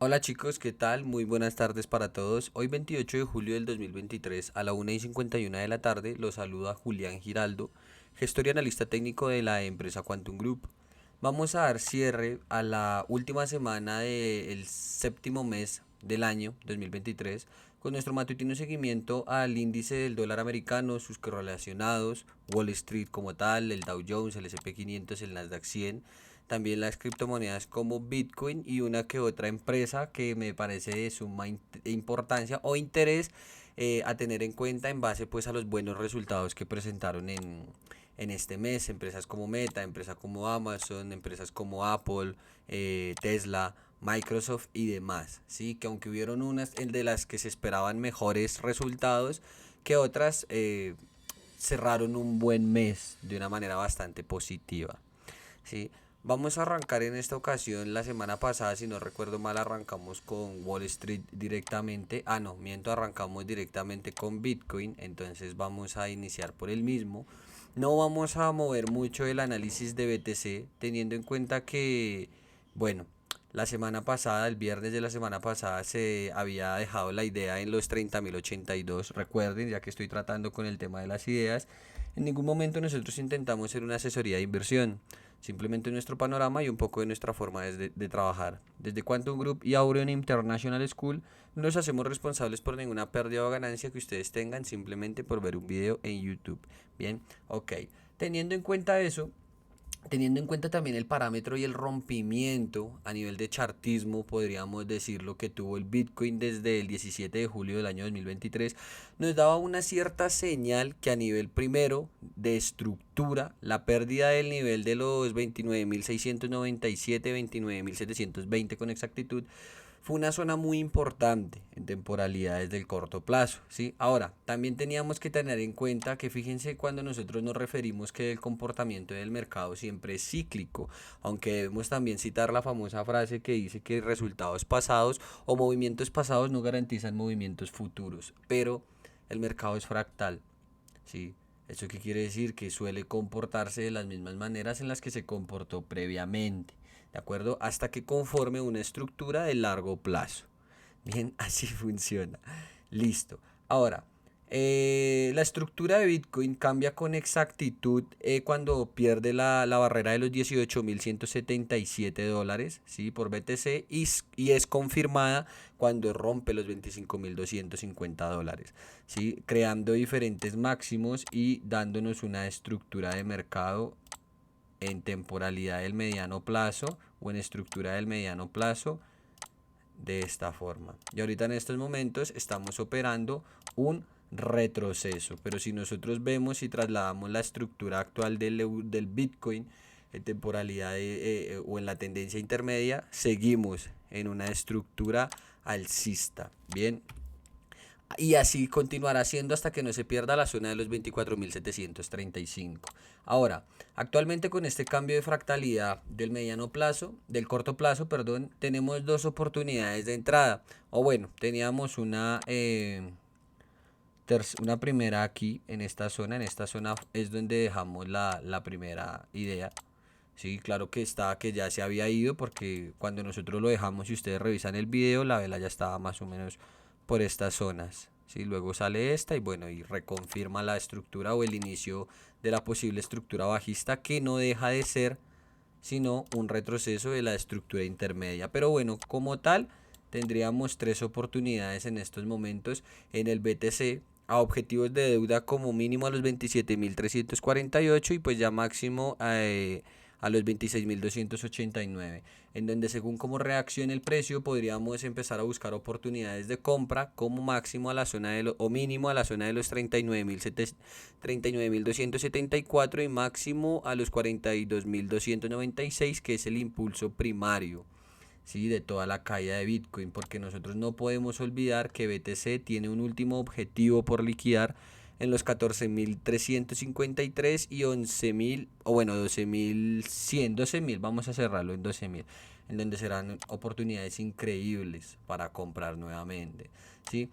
Hola chicos, ¿qué tal? Muy buenas tardes para todos. Hoy 28 de julio del 2023 a la 1:51 de la tarde los saluda Julián Giraldo, gestor y analista técnico de la empresa Quantum Group. Vamos a dar cierre a la última semana del séptimo mes del año 2023 con nuestro matutino seguimiento al índice del dólar americano, sus correlacionados, Wall Street como tal, el Dow Jones, el S&P 500, el Nasdaq 100, también las criptomonedas como Bitcoin y una que otra empresa que me parece de suma importancia o interés a tener en cuenta en base pues a los buenos resultados que presentaron en este mes. Empresas como Meta, empresas como Amazon, empresas como Apple, Tesla, Microsoft y demás, ¿sí? Que aunque hubieron unas de las que se esperaban mejores resultados que otras, cerraron un buen mes de una manera bastante positiva. ¿Sí? Vamos a arrancar en esta ocasión. La semana pasada, si no recuerdo mal, arrancamos con Wall Street directamente. Ah, no, miento, arrancamos directamente con Bitcoin. Entonces vamos a iniciar por el mismo. No vamos a mover mucho el análisis de BTC, teniendo en cuenta que, bueno, la semana pasada, el viernes de la semana pasada, se había dejado la idea en los 30.082. Recuerden, ya que estoy tratando con el tema de las ideas, en ningún momento nosotros intentamos ser una asesoría de inversión. Simplemente nuestro panorama y un poco de nuestra forma de trabajar. Desde Quantum Group y Aureon International School no nos hacemos responsables por ninguna pérdida o ganancia que ustedes tengan simplemente por ver un video en YouTube. Bien, ok. Teniendo en cuenta eso, teniendo en cuenta también el parámetro y el rompimiento a nivel de chartismo, podríamos decirlo, que tuvo el Bitcoin desde el 17 de julio del año 2023, nos daba una cierta señal que a nivel primero de estructura, la pérdida del nivel de los 29.697, 29.720 con exactitud, fue una zona muy importante en temporalidades del corto plazo, ¿sí? Ahora, también teníamos que tener en cuenta que fíjense cuando nosotros nos referimos que el comportamiento del mercado siempre es cíclico, aunque debemos también citar la famosa frase que dice que resultados pasados o movimientos pasados no garantizan movimientos futuros, pero el mercado es fractal, ¿sí? ¿Eso qué quiere decir? Que suele comportarse de las mismas maneras en las que se comportó previamente, ¿de acuerdo? Hasta que conforme una estructura de largo plazo. Bien, así funciona. Listo. Ahora, la estructura de Bitcoin cambia con exactitud cuando pierde la barrera de los 18.177 dólares, ¿sí? Por BTC y es confirmada cuando rompe los 25.250 dólares, ¿sí? Creando diferentes máximos y dándonos una estructura de mercado en temporalidad del mediano plazo o en estructura del mediano plazo de esta forma. Y ahorita en estos momentos estamos operando un retroceso, pero si nosotros vemos y trasladamos la estructura actual del Bitcoin en temporalidad o en la tendencia intermedia, seguimos en una estructura alcista. Bien, y así continuará siendo hasta que no se pierda la zona de los 24.735. Ahora, actualmente con este cambio de fractalidad del mediano plazo, del corto plazo, perdón, tenemos dos oportunidades de entrada. O bueno, teníamos una primera aquí en esta zona. En esta zona es donde dejamos la primera idea. Sí, claro que está, que ya se había ido porque cuando nosotros lo dejamos, si ustedes revisan el video, la vela ya estaba más o menos por estas zonas. Sí, luego sale esta y bueno, y reconfirma la estructura o el inicio de la posible estructura bajista que no deja de ser sino un retroceso de la estructura intermedia. Pero bueno, como tal, tendríamos tres oportunidades en estos momentos en el BTC a objetivos de deuda como mínimo a los 27.348 y pues ya máximo a los 26.289, en donde según cómo reaccione el precio podríamos empezar a buscar oportunidades de compra como máximo a la zona de o mínimo a la zona de los 39.274 y máximo a los 42.296, que es el impulso primario, ¿sí? De toda la caída de Bitcoin, porque nosotros no podemos olvidar que BTC tiene un último objetivo por liquidar en los 14.353 y 11.000, o bueno, 12.100, 12.000, vamos a cerrarlo en 12.000, en donde serán oportunidades increíbles para comprar nuevamente, ¿sí?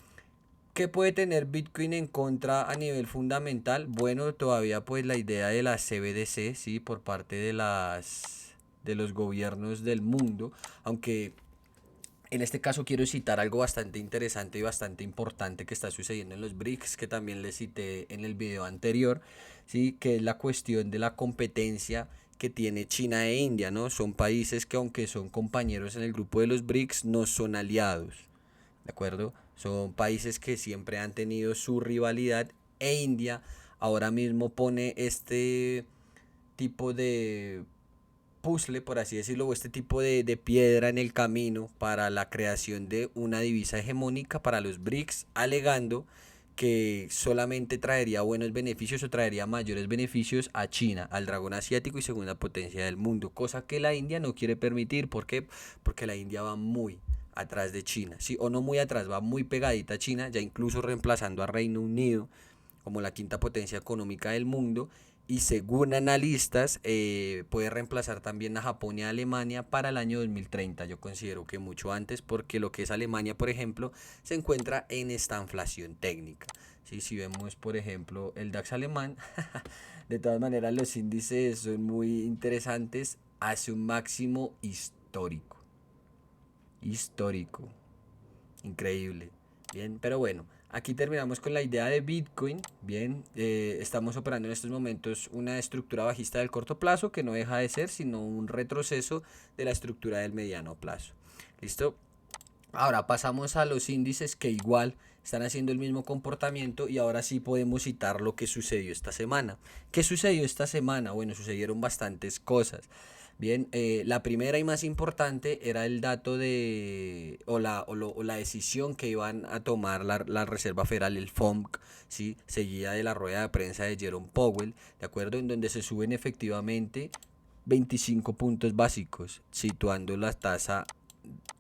¿Qué puede tener Bitcoin en contra a nivel fundamental? Bueno, todavía pues la idea de la CBDC, sí, por parte de los gobiernos del mundo, aunque En este caso quiero citar algo bastante interesante y bastante importante que está sucediendo en los BRICS, que también les cité en el video anterior, ¿sí? Que es la cuestión de la competencia que tiene China e India, ¿no? Son países que aunque son compañeros en el grupo de los BRICS, no son aliados, ¿de acuerdo? Son países que siempre han tenido su rivalidad e India ahora mismo pone este tipo de puzzle, por así decirlo, o este tipo de piedra en el camino para la creación de una divisa hegemónica para los BRICS, alegando que solamente traería buenos beneficios o traería mayores beneficios a China, al dragón asiático y segunda potencia del mundo, cosa que la India no quiere permitir. ¿Por qué? Porque la India va muy atrás de China, ¿sí? O no muy atrás, va muy pegadita a China, ya incluso reemplazando a Reino Unido como la quinta potencia económica del mundo, y según analistas puede reemplazar también a Japón y a Alemania para el año 2030. Yo considero que mucho antes, porque lo que es Alemania, por ejemplo, se encuentra en esta inflación técnica. ¿Sí? Si vemos, por ejemplo, el DAX alemán, de todas maneras los índices son muy interesantes, hace un máximo histórico. Histórico. Increíble. Bien, pero bueno, aquí terminamos con la idea de Bitcoin. Bien, estamos operando en estos momentos una estructura bajista del corto plazo que no deja de ser sino un retroceso de la estructura del mediano plazo. ¿Listo? Ahora pasamos a los índices que igual están haciendo el mismo comportamiento y ahora sí podemos citar lo que sucedió esta semana. ¿Qué sucedió esta semana? Bueno, sucedieron bastantes cosas. Bien, la primera y más importante era el dato de, o la decisión que iban a tomar la Reserva Federal, el FOMC, ¿sí? Seguida de la rueda de prensa de Jerome Powell, ¿de acuerdo? En donde se suben efectivamente 25 puntos básicos, situando la tasa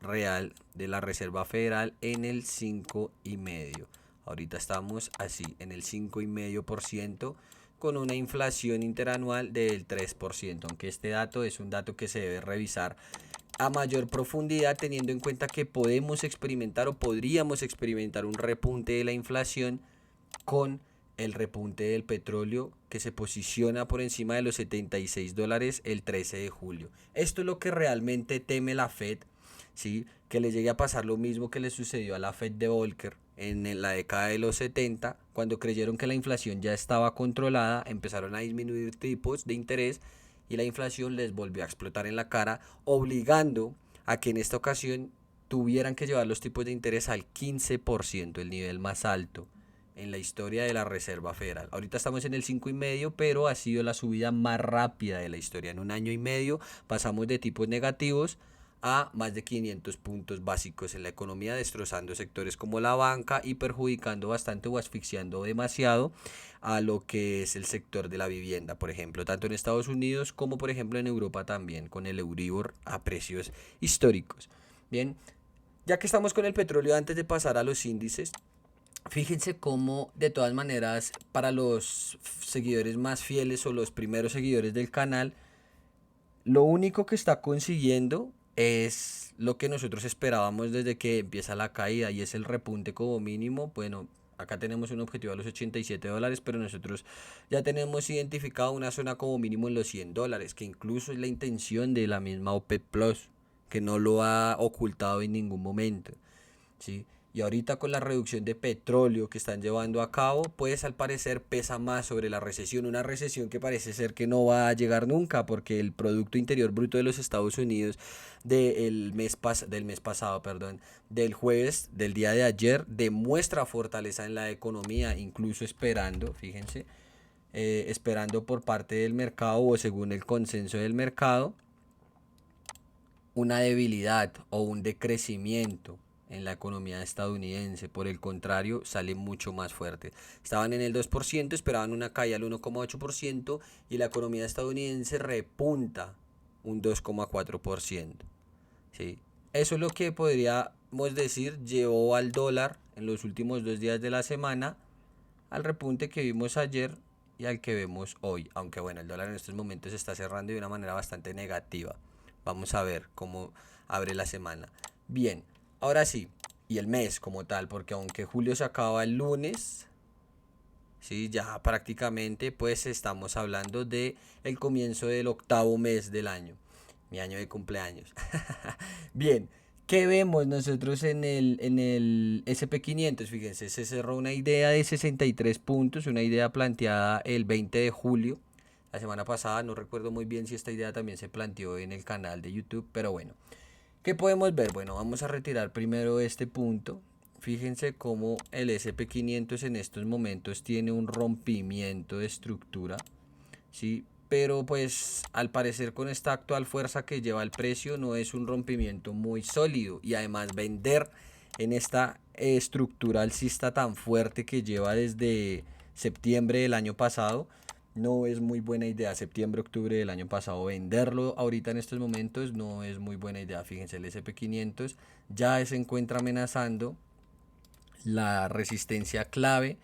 real de la Reserva Federal en el 5,5%. Ahorita estamos así, en el 5,5%, con una inflación interanual del 3%, aunque este dato es un dato que se debe revisar a mayor profundidad, teniendo en cuenta que podemos experimentar o podríamos experimentar un repunte de la inflación con el repunte del petróleo, que se posiciona por encima de los $76 el 13 de julio. Esto es lo que realmente teme la Fed, ¿sí? Que le llegue a pasar lo mismo que le sucedió a la Fed de Volcker en la década de los 70, cuando creyeron que la inflación ya estaba controlada, empezaron a disminuir tipos de interés y la inflación les volvió a explotar en la cara, obligando a que en esta ocasión tuvieran que llevar los tipos de interés al 15%, el nivel más alto en la historia de la Reserva Federal. Ahorita estamos en el 5,5, pero ha sido la subida más rápida de la historia. En un año y medio pasamos de tipos negativos a más de 500 puntos básicos en la economía, destrozando sectores como la banca y perjudicando bastante o asfixiando demasiado a lo que es el sector de la vivienda, por ejemplo, tanto en Estados Unidos como por ejemplo en Europa también, con el Euribor a precios históricos. Bien, ya que estamos con el petróleo, antes de pasar a los índices, fíjense cómo de todas maneras para los seguidores más fieles o los primeros seguidores del canal, lo único que está consiguiendo es lo que nosotros esperábamos desde que empieza la caída, y es el repunte como mínimo. Bueno, acá tenemos un objetivo a los $87, pero nosotros ya tenemos identificado una zona como mínimo en los $100, que incluso es la intención de la misma OPEC Plus, que no lo ha ocultado en ningún momento, ¿sí? Y ahorita con la reducción de petróleo que están llevando a cabo, pues al parecer pesa más sobre la recesión, una recesión que parece ser que no va a llegar nunca, porque el Producto Interior Bruto de los Estados Unidos del mes pasado, perdón, del jueves, del día de ayer, demuestra fortaleza en la economía, incluso esperando, fíjense, esperando por parte del mercado o según el consenso del mercado, una debilidad o un decrecimiento en la economía estadounidense. Por el contrario, sale mucho más fuerte. Estaban en el 2%, esperaban una caída al 1,8% y la economía estadounidense repunta un 2,4%. ¿Sí? Eso es lo que podríamos decir llevó al dólar en los últimos 2 días de la semana al repunte que vimos ayer y al que vemos hoy. Aunque bueno, el dólar en estos momentos está cerrando de una manera bastante negativa. Vamos a ver cómo abre la semana. Bien, ahora sí, y el mes como tal, porque aunque julio se acaba el lunes, sí, ya prácticamente pues estamos hablando de el comienzo del octavo mes del año, mi año de cumpleaños. Bien, ¿Qué vemos nosotros en el SP500? Fíjense, se cerró una idea de 63 puntos, una idea planteada el 20 de julio, la semana pasada. No recuerdo muy bien si esta idea también se planteó en el canal de YouTube, pero bueno. ¿Qué podemos ver? Bueno, vamos a retirar primero este punto. Fíjense cómo el SP500 en estos momentos tiene un rompimiento de estructura, ¿sí? Pero pues al parecer con esta actual fuerza que lleva el precio no es un rompimiento muy sólido, y además vender en esta estructura alcista tan fuerte que lleva desde septiembre del año pasado no es muy buena idea. Septiembre, octubre del año pasado, venderlo ahorita en estos momentos no es muy buena idea. Fíjense, el SP500 ya se encuentra amenazando la resistencia clave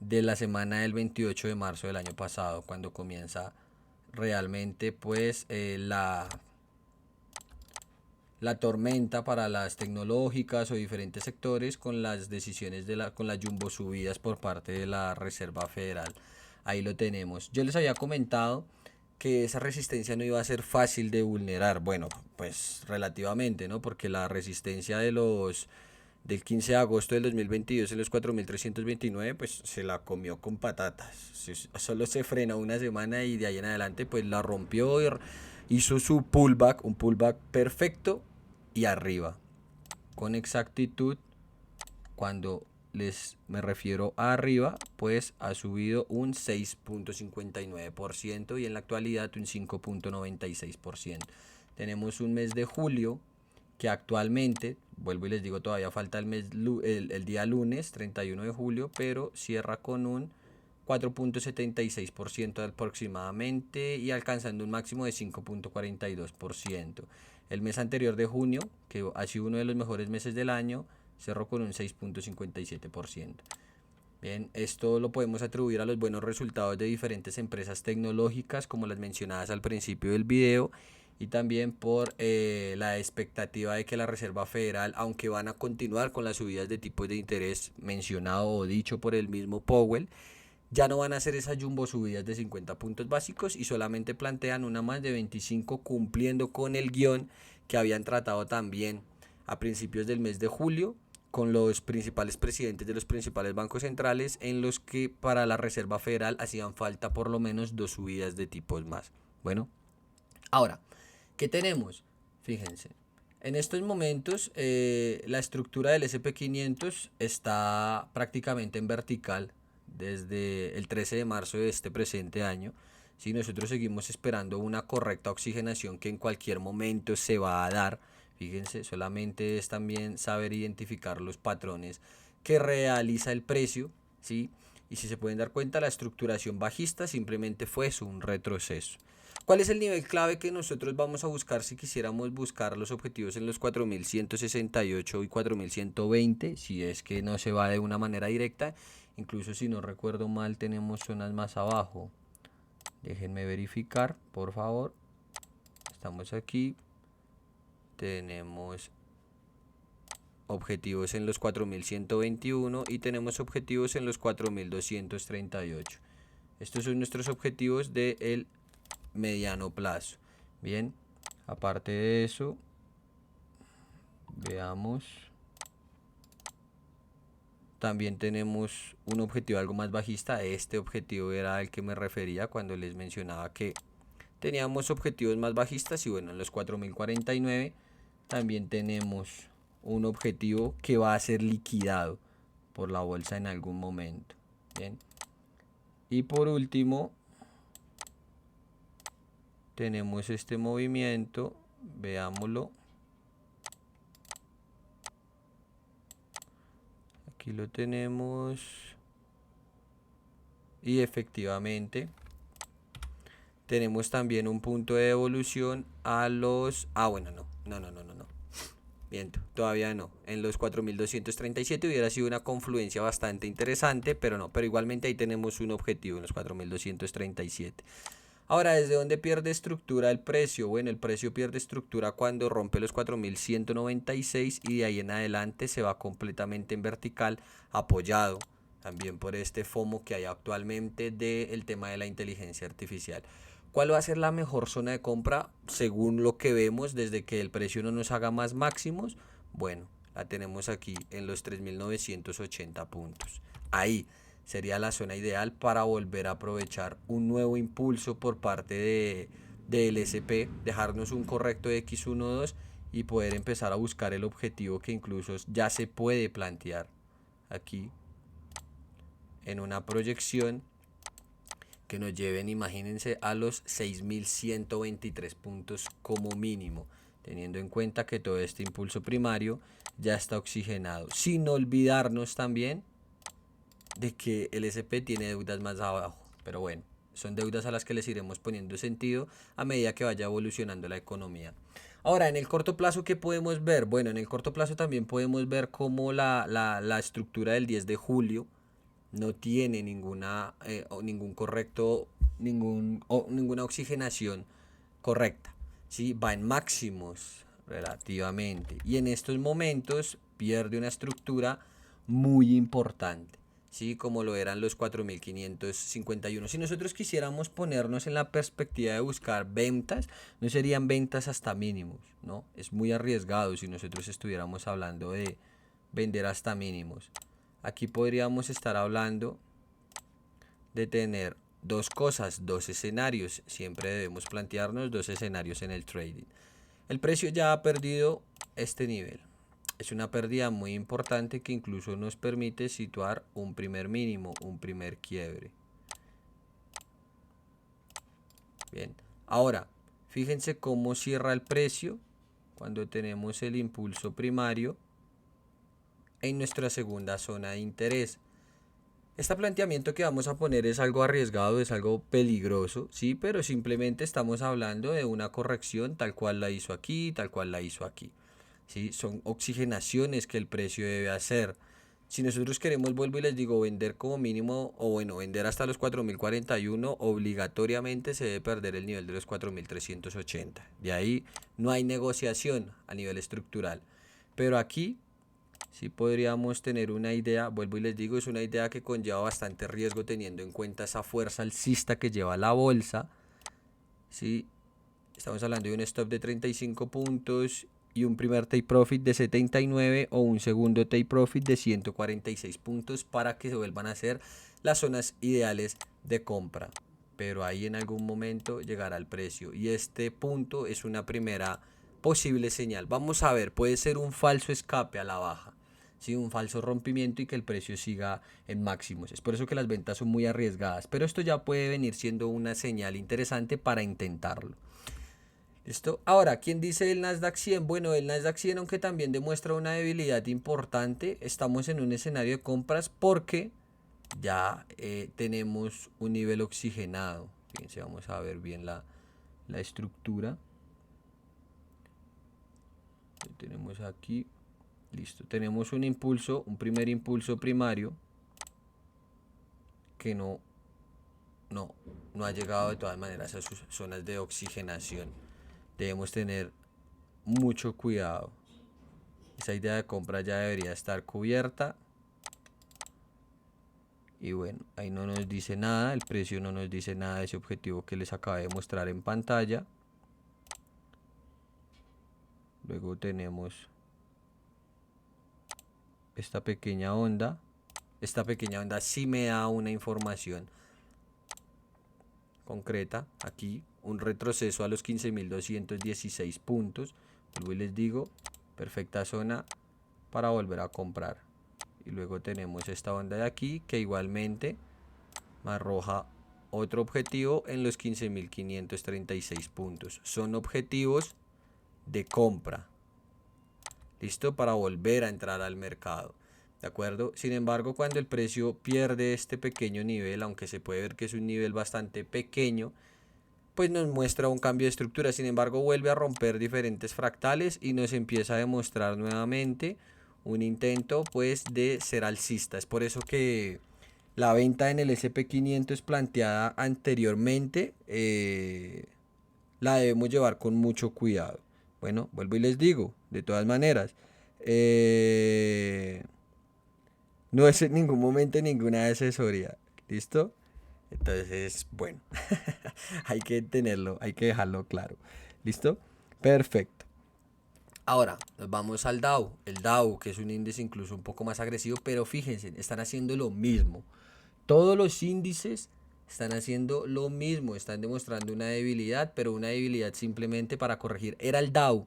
de la semana del 28 de marzo del año pasado, cuando comienza realmente pues la tormenta para las tecnológicas o diferentes sectores, con las decisiones con las jumbo subidas por parte de la Reserva Federal. Ahí lo tenemos. Yo les había comentado que esa resistencia no iba a ser fácil de vulnerar. Bueno, pues relativamente, ¿no? Porque la resistencia del 15 de agosto del 2022 en los 4.329 pues se la comió con patatas. Solo se frenó una semana y de ahí en adelante pues la rompió y hizo su pullback, un pullback perfecto y arriba. Con exactitud, cuando me refiero a arriba, pues ha subido un 6.59% y en la actualidad un 5.96%. Tenemos un mes de julio que actualmente, vuelvo y les digo, todavía falta el día lunes 31 de julio, pero cierra con un 4.76% aproximadamente y alcanzando un máximo de 5.42%. El mes anterior de junio, que ha sido uno de los mejores meses del año, cerró con un 6.57%. Bien, esto lo podemos atribuir a los buenos resultados de diferentes empresas tecnológicas, como las mencionadas al principio del video, y también por la expectativa de que la Reserva Federal, aunque van a continuar con las subidas de tipos de interés mencionado o dicho por el mismo Powell, ya no van a hacer esas jumbo subidas de 50 puntos básicos y solamente plantean una más de 25, cumpliendo con el guión que habían tratado también a principios del mes de julio con los principales presidentes de los principales bancos centrales, en los que para la Reserva Federal hacían falta por lo menos 2 subidas de tipos más. Bueno, ahora, ¿qué tenemos? Fíjense, en estos momentos la estructura del SP500 está prácticamente en vertical desde el 13 de marzo de este presente año. Si nosotros seguimos esperando una correcta oxigenación que en cualquier momento se va a dar, fíjense, solamente es también saber identificar los patrones que realiza el precio, ¿sí? Y si se pueden dar cuenta, la estructuración bajista simplemente fue un retroceso. ¿Cuál es el nivel clave que nosotros vamos a buscar si quisiéramos buscar los objetivos en los 4.168 y 4.120? Si es que no se va de una manera directa, incluso si no recuerdo mal tenemos zonas más abajo. Déjenme verificar, por favor. Estamos aquí. Tenemos objetivos en los 4.121 y tenemos objetivos en los 4.238. Estos son nuestros objetivos del mediano plazo. Bien, aparte de eso, veamos. También tenemos un objetivo algo más bajista. Este objetivo era al que me refería cuando les mencionaba que teníamos objetivos más bajistas. Y bueno, en los 4.049 también tenemos un objetivo que va a ser liquidado por la bolsa en algún momento. Bien. Y por último, tenemos este movimiento, veámoslo. Aquí lo tenemos. Y efectivamente tenemos también un punto de devolución a los... bueno, no. Miento, todavía no. En los 4.237 hubiera sido una confluencia bastante interesante, pero no. Pero igualmente ahí tenemos un objetivo en los 4.237. Ahora, ¿desde dónde pierde estructura el precio? Bueno, el precio pierde estructura cuando rompe los 4.196 y de ahí en adelante se va completamente en vertical, apoyado también por este FOMO que hay actualmente del tema de la inteligencia artificial. ¿Cuál va a ser la mejor zona de compra según lo que vemos desde que el precio no nos haga más máximos? Bueno, la tenemos aquí en los 3.980 puntos. Ahí sería la zona ideal para volver a aprovechar un nuevo impulso por parte del SP, dejarnos un correcto X12 y poder empezar a buscar el objetivo que incluso ya se puede plantear aquí en una proyección que nos lleven, imagínense, a los 6.123 puntos como mínimo, teniendo en cuenta que todo este impulso primario ya está oxigenado, sin olvidarnos también de que el SP tiene deudas más abajo, pero bueno, son deudas a las que les iremos poniendo sentido a medida que vaya evolucionando la economía. Ahora, en el corto plazo, ¿qué podemos ver? Bueno, en el corto plazo también podemos ver cómo la estructura del 10 de julio no tiene ningún correcto, ninguna oxigenación correcta. ¿Sí? Va en máximos relativamente. Y en estos momentos pierde una estructura muy importante. ¿Sí? Como lo eran los 4.551. Si nosotros quisiéramos ponernos en la perspectiva de buscar ventas, no serían ventas hasta mínimos, ¿no? Es muy arriesgado si nosotros estuviéramos hablando de vender hasta mínimos. Aquí podríamos estar hablando de tener dos cosas, dos escenarios. Siempre debemos plantearnos dos escenarios en el trading. El precio ya ha perdido este nivel. Es una pérdida muy importante que incluso nos permite situar un primer mínimo, un primer quiebre. Bien, ahora fíjense cómo cierra el precio cuando tenemos el impulso primario en nuestra segunda zona de interés. Este planteamiento que vamos a poner es algo arriesgado, es algo peligroso, sí, pero simplemente estamos hablando de una corrección tal cual la hizo aquí, tal cual la hizo aquí. ¿Sí? Son oxigenaciones que el precio debe hacer. Si nosotros queremos, vuelvo y les digo, vender como mínimo, o bueno, vender hasta los 4.041, obligatoriamente se debe perder el nivel de los 4.380. De ahí no hay negociación a nivel estructural. Pero aquí sí podríamos tener una idea, vuelvo y les digo, es una idea que conlleva bastante riesgo teniendo en cuenta esa fuerza alcista que lleva la bolsa. ¿Sí? Estamos hablando de un stop de 35 puntos y un primer take profit de 79 o un segundo take profit de 146 puntos para que se vuelvan a ser las zonas ideales de compra. Pero ahí en algún momento llegará el precio y este punto es una primera posible señal. Vamos a ver, puede ser un falso escape a la baja. ¿Sí? Un falso rompimiento y que el precio siga en máximos. Es por eso que las ventas son muy arriesgadas, pero esto ya puede venir siendo una señal interesante para intentarlo. ¿Listo? Ahora, ¿quién dice el Nasdaq 100? Bueno, el Nasdaq 100, aunque también demuestra una debilidad importante, estamos en un escenario de compras porque ya tenemos un nivel oxigenado. Fíjense, vamos a ver bien la estructura. Lo tenemos aquí. Listo, tenemos un impulso, un primer impulso primario que no ha llegado de todas maneras a sus zonas de oxigenación. Debemos tener mucho cuidado. Esa idea de compra ya debería estar cubierta. Y bueno, ahí no nos dice nada, el precio no nos dice nada de ese objetivo que les acabé de mostrar en pantalla. Luego tenemos esta pequeña onda. Esta pequeña onda sí me da una información concreta. Aquí un retroceso a los 15.216 puntos. Luego les digo, perfecta zona para volver a comprar. Y luego tenemos esta onda de aquí que igualmente me arroja otro objetivo en los 15.536 puntos. Son objetivos de compra. ¿Listo? Para volver a entrar al mercado. ¿De acuerdo? Sin embargo, cuando el precio pierde este pequeño nivel, aunque se puede ver que es un nivel bastante pequeño, pues nos muestra un cambio de estructura. Sin embargo, vuelve a romper diferentes fractales y nos empieza a demostrar nuevamente un intento pues de ser alcista. Es por eso que la venta en el SP500 planteada anteriormente la debemos llevar con mucho cuidado. Bueno, vuelvo y les digo, de todas maneras, no es en ningún momento ninguna asesoría. ¿Listo? Entonces, bueno, hay que tenerlo, hay que dejarlo claro. ¿Listo? Perfecto. Ahora, nos vamos al Dow. El Dow, que es un índice incluso un poco más agresivo, pero fíjense, están haciendo lo mismo. Todos los índices están haciendo lo mismo, están demostrando una debilidad, pero una debilidad simplemente para corregir. Era el Dow,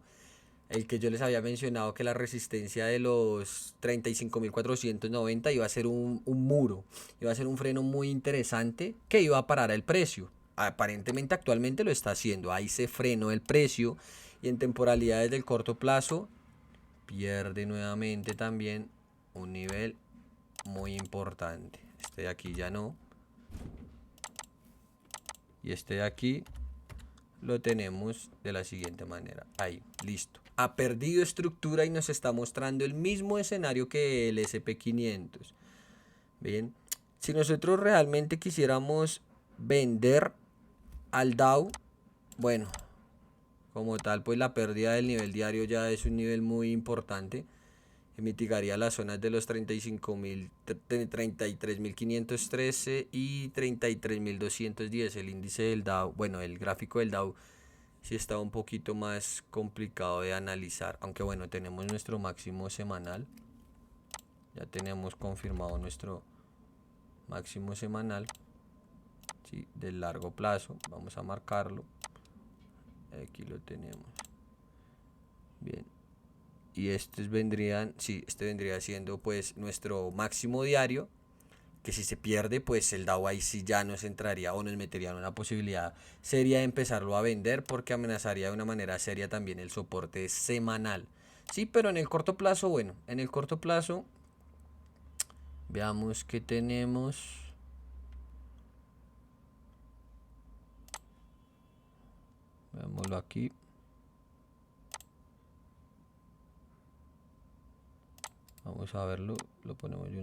el que yo les había mencionado que la resistencia de los 35.490 iba a ser un muro, iba a ser un freno muy interesante que iba a parar el precio. Aparentemente actualmente lo está haciendo, ahí se frenó el precio y en temporalidades del corto plazo pierde nuevamente también un nivel muy importante. Este de aquí ya no. Y este de aquí lo tenemos de la siguiente manera. Ahí, listo. Ha perdido estructura y nos está mostrando el mismo escenario que el SP500. Bien, si nosotros realmente quisiéramos vender al Dow, bueno, como tal, pues la pérdida del nivel diario ya es un nivel muy importante. Mitigaría las zonas de los 33.513 y 33.210. El índice del Dow, bueno, el gráfico del Dow sí está un poquito más complicado de analizar. Aunque bueno, tenemos nuestro máximo semanal. Ya tenemos confirmado nuestro máximo semanal, ¿sí? Del largo plazo. Vamos a marcarlo. Aquí lo tenemos. Bien. Y estos vendrían, sí, este vendría siendo pues nuestro máximo diario, que si se pierde pues el Dow ahí sí ya nos entraría o nos metería en una posibilidad seria de empezarlo a vender, porque amenazaría de una manera seria también el soporte semanal. Sí, pero en el corto plazo, bueno, en el corto plazo veamos que tenemos. Veámoslo aquí. Vamos a verlo, lo ponemos de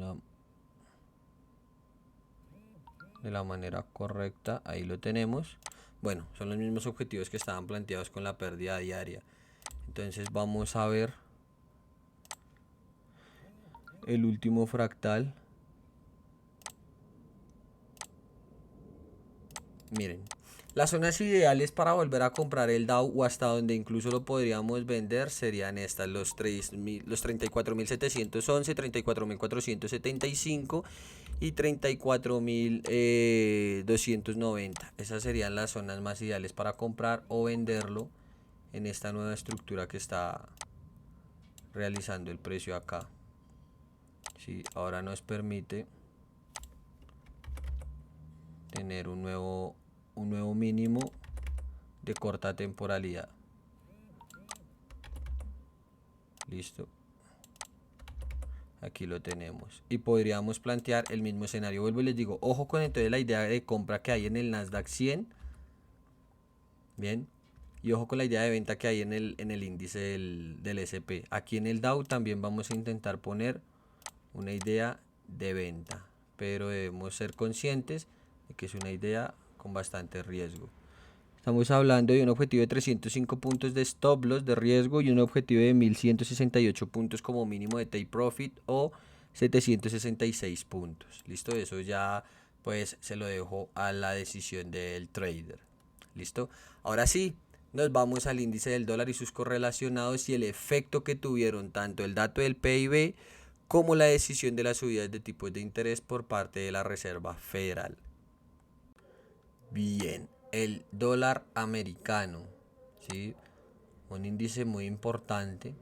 la manera correcta. Ahí lo tenemos. Bueno, son los mismos objetivos que estaban planteados con la pérdida diaria. Entonces vamos a ver el último fractal. Miren, las zonas ideales para volver a comprar el Dow o hasta donde incluso lo podríamos vender serían estas, los 34.711, 34.475 y 34.290. Esas serían las zonas más ideales para comprar o venderlo en esta nueva estructura que está realizando el precio acá. Sí, ahora nos permite tener un nuevo mínimo de corta temporalidad. Listo. Aquí lo tenemos. Y podríamos plantear el mismo escenario. Vuelvo y les digo, ojo con entonces la idea de compra que hay en el Nasdaq 100. Bien. Y ojo con la idea de venta que hay en el índice del SP. Aquí en el Dow también vamos a intentar poner una idea de venta. Pero debemos ser conscientes de que es una idea con bastante riesgo. Estamos hablando de un objetivo de 305 puntos de stop loss de riesgo y un objetivo de 1168 puntos como mínimo de take profit o 766 puntos. Listo, eso ya pues se lo dejo a la decisión del trader. Listo. Ahora sí, nos vamos al índice del dólar y sus correlacionados y el efecto que tuvieron tanto el dato del PIB como la decisión de las subidas de tipos de interés por parte de la Reserva Federal. Bien, el dólar americano, ¿sí? Un índice muy importante,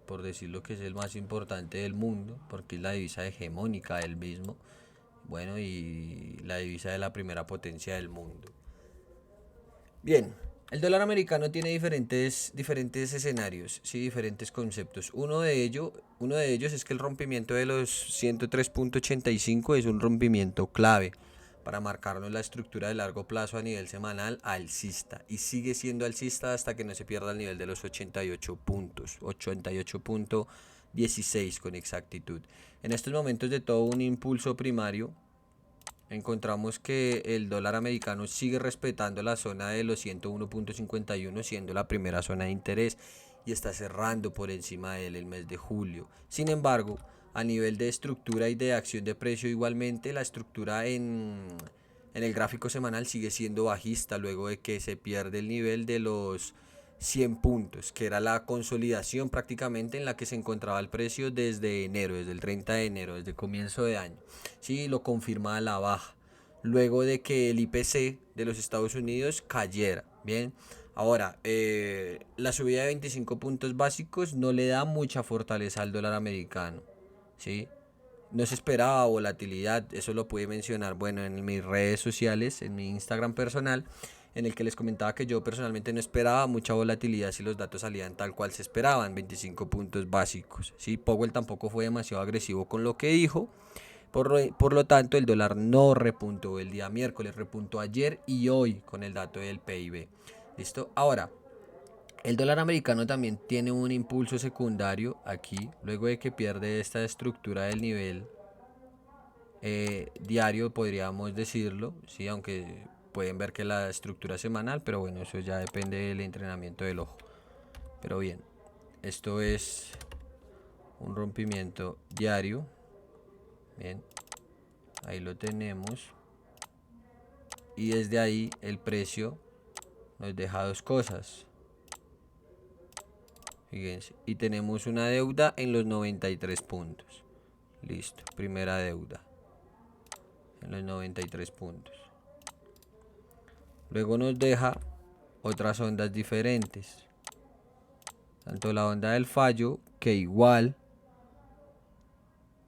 por decirlo que es el más importante del mundo, porque es la divisa hegemónica del mismo, bueno, y la divisa de la primera potencia del mundo. Bien, el dólar americano tiene diferentes escenarios, ¿sí? Diferentes conceptos. Uno de ellos es que el rompimiento de los 103.85 es un rompimiento clave para marcarnos la estructura de largo plazo a nivel semanal alcista, y sigue siendo alcista hasta que no se pierda el nivel de los 88 puntos, 88.16 con exactitud. En estos momentos de todo un impulso primario, encontramos que el dólar americano sigue respetando la zona de los 101.51, siendo la primera zona de interés, y está cerrando por encima de él el mes de julio. Sin embargo, a nivel de estructura y de acción de precio, igualmente la estructura en el gráfico semanal sigue siendo bajista luego de que se pierde el nivel de los 100 puntos, que era la consolidación prácticamente en la que se encontraba el precio desde enero, desde el 30 de enero, desde comienzo de año. Sí, lo confirma a la baja, luego de que el IPC de los Estados Unidos cayera. Bien, ahora, la subida de 25 puntos básicos no le da mucha fortaleza al dólar americano. ¿Sí? No se esperaba volatilidad, eso lo pude mencionar, bueno, en mis redes sociales, en mi Instagram personal, en el que les comentaba que yo personalmente no esperaba mucha volatilidad si los datos salían tal cual se esperaban, 25 puntos básicos. ¿Sí? Powell tampoco fue demasiado agresivo con lo que dijo, por lo tanto el dólar no repuntó el día miércoles, repuntó ayer y hoy con el dato del PIB. ¿Listo? Ahora, el dólar americano también tiene un impulso secundario aquí, luego de que pierde esta estructura del nivel diario, podríamos decirlo, ¿sí? Aunque pueden ver que la estructura es semanal, pero bueno, eso ya depende del entrenamiento del ojo. Pero bien, esto es un rompimiento diario. Bien, ahí lo tenemos. Y desde ahí el precio nos deja dos cosas. Fíjense, y tenemos una deuda en los 93 puntos. Listo, primera deuda en los 93 puntos. Luego nos deja otras ondas diferentes. Tanto la onda del fallo, que igual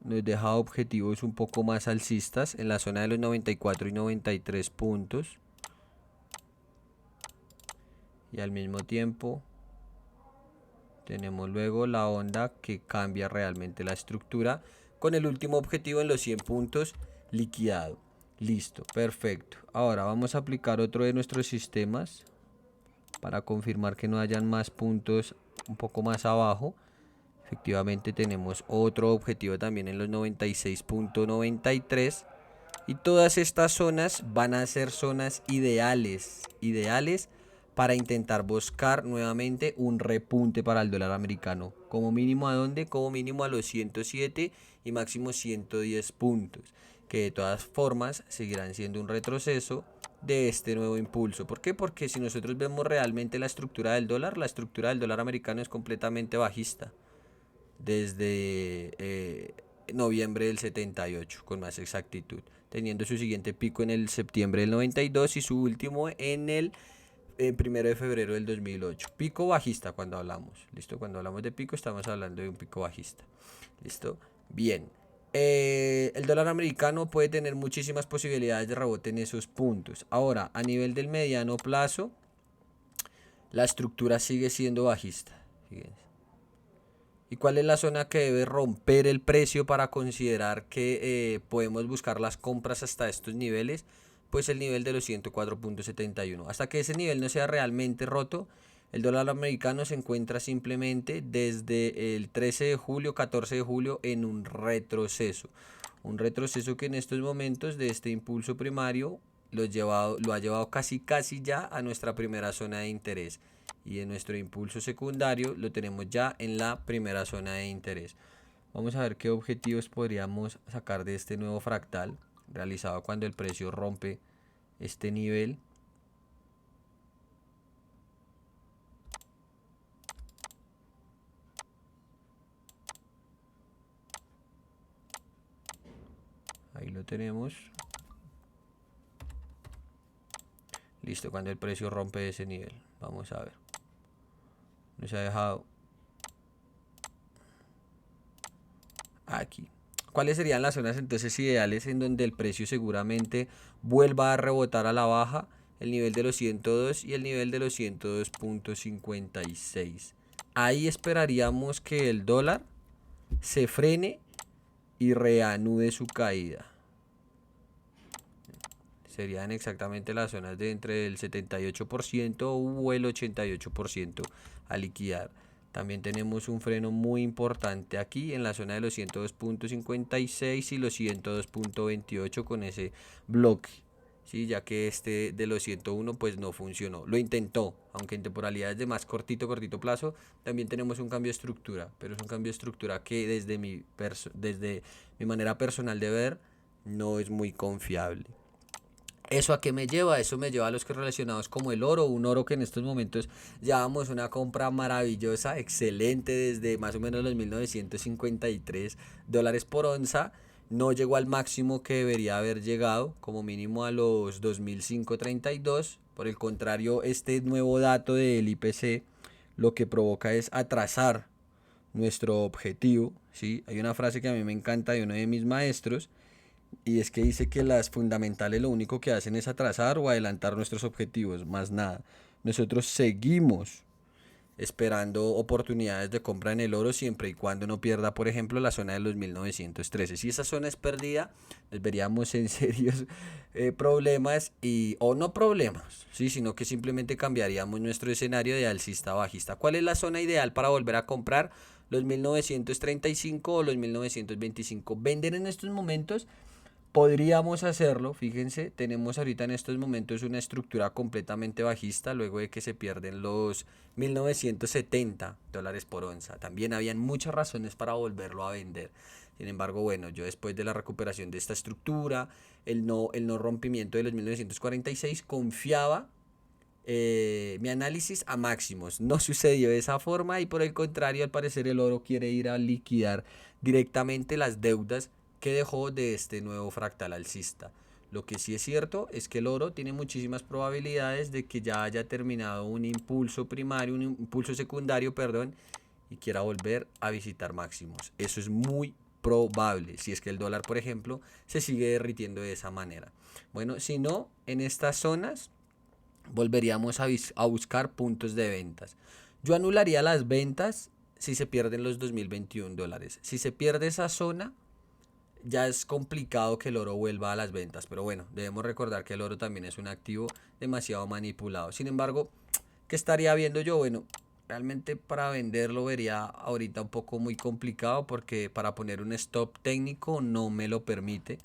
nos deja objetivos un poco más alcistas en la zona de los 94 y 93 puntos. Y al mismo tiempo tenemos luego la onda que cambia realmente la estructura con el último objetivo en los 100 puntos liquidado. Listo, perfecto. Ahora vamos a aplicar otro de nuestros sistemas para confirmar que no hayan más puntos un poco más abajo. Efectivamente tenemos otro objetivo también en los 96.93 y todas estas zonas van a ser zonas ideales para intentar buscar nuevamente un repunte para el dólar americano. Como mínimo a dónde? Como mínimo a los 107 y máximo 110 puntos, que de todas formas seguirán siendo un retroceso de este nuevo impulso. ¿Por qué? Porque si nosotros vemos realmente la estructura del dólar americano es completamente bajista desde noviembre del 78 con más exactitud, teniendo su siguiente pico en el septiembre del 92 y su último en el 1 de febrero del 2008. Pico bajista cuando hablamos, ¿listo? Cuando hablamos de pico estamos hablando de un pico bajista, ¿listo? Bien. El dólar americano puede tener muchísimas posibilidades de rebote en esos puntos. Ahora, a nivel del mediano plazo, la estructura sigue siendo bajista. Fíjense. ¿Y cuál es la zona que debe romper el precio para considerar que podemos buscar las compras hasta estos niveles? Pues el nivel de los 104.71. Hasta que ese nivel no sea realmente roto, el dólar americano se encuentra simplemente desde el 13 de julio, 14 de julio en un retroceso. Un retroceso que en estos momentos de este impulso primario lo ha llevado casi ya a nuestra primera zona de interés. Y en nuestro impulso secundario lo tenemos ya en la primera zona de interés. Vamos a ver qué objetivos podríamos sacar de este nuevo fractal realizado cuando el precio rompe este nivel. Ahí lo tenemos. Listo, cuando el precio rompe ese nivel. Vamos a ver. Nos ha dejado aquí. ¿Cuáles serían las zonas entonces ideales en donde el precio seguramente vuelva a rebotar a la baja? El nivel de los 102 y el nivel de los 102.56. Ahí esperaríamos que el dólar se frene y reanude su caída. Serían exactamente las zonas de entre el 78% o el 88% a liquidar. También tenemos un freno muy importante aquí en la zona de los 102.56 y los 102.28 con ese bloque. Sí, ya que este de los 101 pues no funcionó. Lo intentó, aunque en temporalidades de más cortito plazo también tenemos un cambio de estructura, pero es un cambio de estructura que desde mi manera personal de ver no es muy confiable. ¿Eso a qué me lleva? Eso me lleva a los que relacionados como el oro, un oro que en estos momentos llevamos una compra maravillosa, excelente desde más o menos los 1953 dólares por onza. No llegó al máximo que debería haber llegado, como mínimo a los 2005-32. Por el contrario, este nuevo dato del IPC lo que provoca es atrasar nuestro objetivo, ¿sí? Hay una frase que a mí me encanta de uno de mis maestros y es que dice que las fundamentales lo único que hacen es atrasar o adelantar nuestros objetivos, más nada. Nosotros seguimos esperando oportunidades de compra en el oro siempre y cuando no pierda, por ejemplo, la zona de los 1913. Si esa zona es perdida, nos veríamos en serios problemas o no problemas, ¿sí? Sino que simplemente cambiaríamos nuestro escenario de alcista a bajista. ¿Cuál es la zona ideal para volver a comprar? Los 1935 o los 1925. Vender en estos momentos. Podríamos hacerlo, fíjense, tenemos ahorita en estos momentos una estructura completamente bajista luego de que se pierden los 1970 dólares por onza. También habían muchas razones para volverlo a vender. Sin embargo, bueno, yo después de la recuperación de esta estructura, el no rompimiento de los 1946, confiaba mi análisis a máximos. No sucedió de esa forma y por el contrario, al parecer el oro quiere ir a liquidar directamente las deudas que dejó de este nuevo fractal alcista. Lo que sí es cierto es que el oro tiene muchísimas probabilidades de que ya haya terminado un impulso primario, un impulso secundario, perdón, y quiera volver a visitar máximos. Eso es muy probable, si es que el dólar, por ejemplo, se sigue derritiendo de esa manera. Bueno, si no, en estas zonas volveríamos a buscar puntos de ventas. Yo anularía las ventas si se pierden los 2021 dólares. Si se pierde esa zona, ya es complicado que el oro vuelva a las ventas. Pero bueno, debemos recordar que el oro también es un activo demasiado manipulado. Sin embargo, ¿qué estaría viendo yo? Bueno, realmente para venderlo vería ahorita un poco muy complicado porque para poner un stop técnico no me lo permite.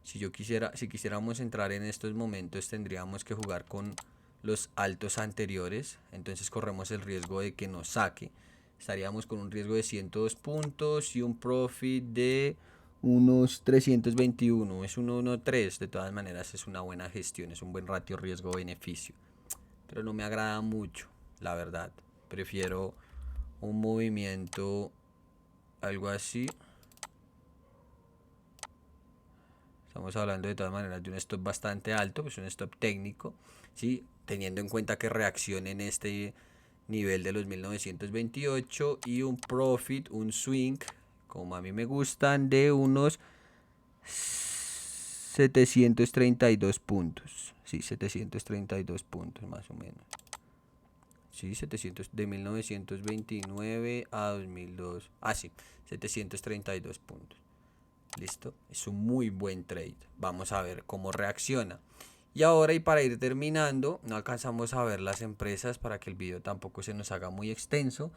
Si quisiéramos entrar en estos momentos, tendríamos que jugar con los altos anteriores. Entonces corremos el riesgo de que nos saque. Estaríamos con un riesgo de 102 puntos y un profit de unos 321. Es 113. De todas maneras, es una buena gestión. Es un buen ratio riesgo-beneficio. Pero no me agrada mucho, la verdad. Prefiero un movimiento, algo así. Estamos hablando de todas maneras de un stop bastante alto, pues un stop técnico, ¿sí? Teniendo en cuenta que reaccione en este nivel de los 1928 y un profit, un swing, como a mí me gustan, de unos 732 puntos. Sí, 732 puntos más o menos. Sí, 700 de 1929 a 2002. Ah, sí, 732 puntos. Listo, es un muy buen trade. Vamos a ver cómo reacciona. Y ahora, y para ir terminando, no alcanzamos a ver las empresas para que el video tampoco se nos haga muy extenso.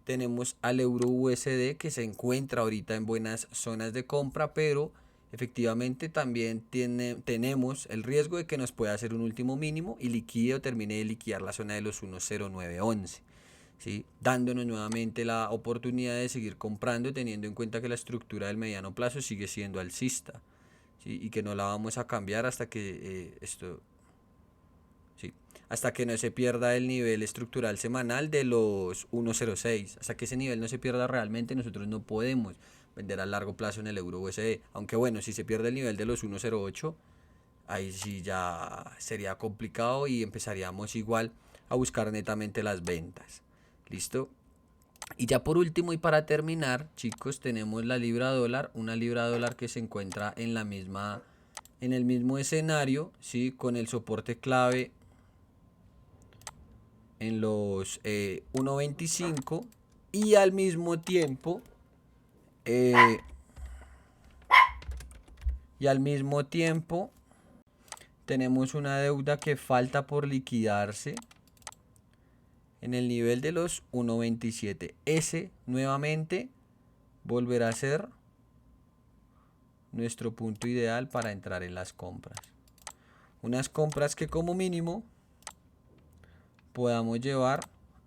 Tenemos al euro USD que se encuentra ahorita en buenas zonas de compra, pero efectivamente también tenemos el riesgo de que nos pueda hacer un último mínimo y liquide o termine de liquidar la zona de los 10911. ¿Sí? Dándonos nuevamente la oportunidad de seguir comprando, teniendo en cuenta que la estructura del mediano plazo sigue siendo alcista, ¿sí? Y que no la vamos a cambiar hasta que ¿sí? Hasta que no se pierda el nivel estructural semanal de los 1.06. Hasta que ese nivel no se pierda realmente, nosotros no podemos vender a largo plazo en el euro USD. Aunque bueno, si se pierde el nivel de los 1.08, ahí sí ya sería complicado y empezaríamos igual a buscar netamente las ventas. ¿Listo? Y ya por último y para terminar, chicos, tenemos la libra dólar, una libra dólar que se encuentra en el mismo escenario, ¿sí? Con el soporte clave en los 1.25 y al mismo tiempo eh, tenemos una deuda que falta por liquidarse en el nivel de los 1.27. Ese nuevamente volverá a ser nuestro punto ideal para entrar en las compras. Unas compras que como mínimo podamos llevar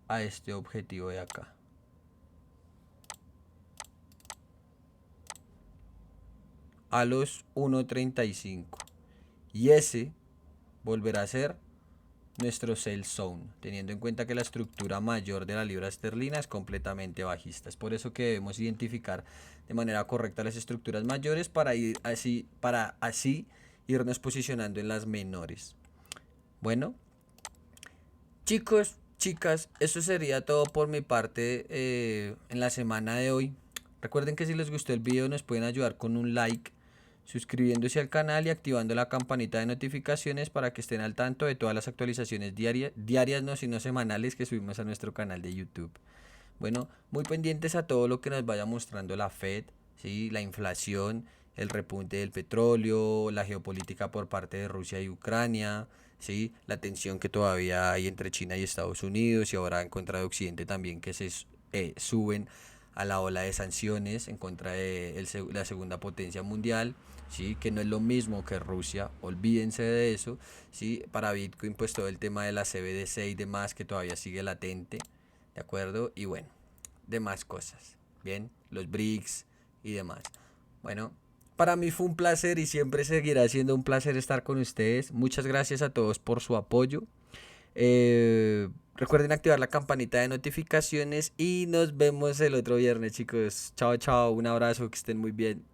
a este objetivo de acá. A los 1.35. Y ese volverá a ser nuestro sell zone, teniendo en cuenta que la estructura mayor de la libra esterlina es completamente bajista. Es por eso que debemos identificar de manera correcta las estructuras mayores para así irnos posicionando en las menores. Bueno, chicos, chicas, eso sería todo por mi parte en la semana de hoy. Recuerden que si les gustó el video nos pueden ayudar con un like, suscribiéndose al canal y activando la campanita de notificaciones para que estén al tanto de todas las actualizaciones diarias no, sino semanales que subimos a nuestro canal de YouTube. Bueno, muy pendientes a todo lo que nos vaya mostrando la Fed, ¿sí? La inflación, el repunte del petróleo, la geopolítica por parte de Rusia y Ucrania, ¿sí? La tensión que todavía hay entre China y Estados Unidos y ahora en contra de Occidente también que se suben a la ola de sanciones en contra de la segunda potencia mundial, ¿sí? Que no es lo mismo que Rusia, olvídense de eso, ¿sí? Para Bitcoin pues todo el tema de la CBDC y demás que todavía sigue latente, ¿de acuerdo? Y bueno, demás cosas, ¿bien? Los BRICS y demás. Bueno, para mí fue un placer y siempre seguirá siendo un placer estar con ustedes. Muchas gracias a todos por su apoyo. Recuerden activar la campanita de notificaciones y nos vemos el otro viernes, chicos. Chao, chao. Un abrazo, que estén muy bien.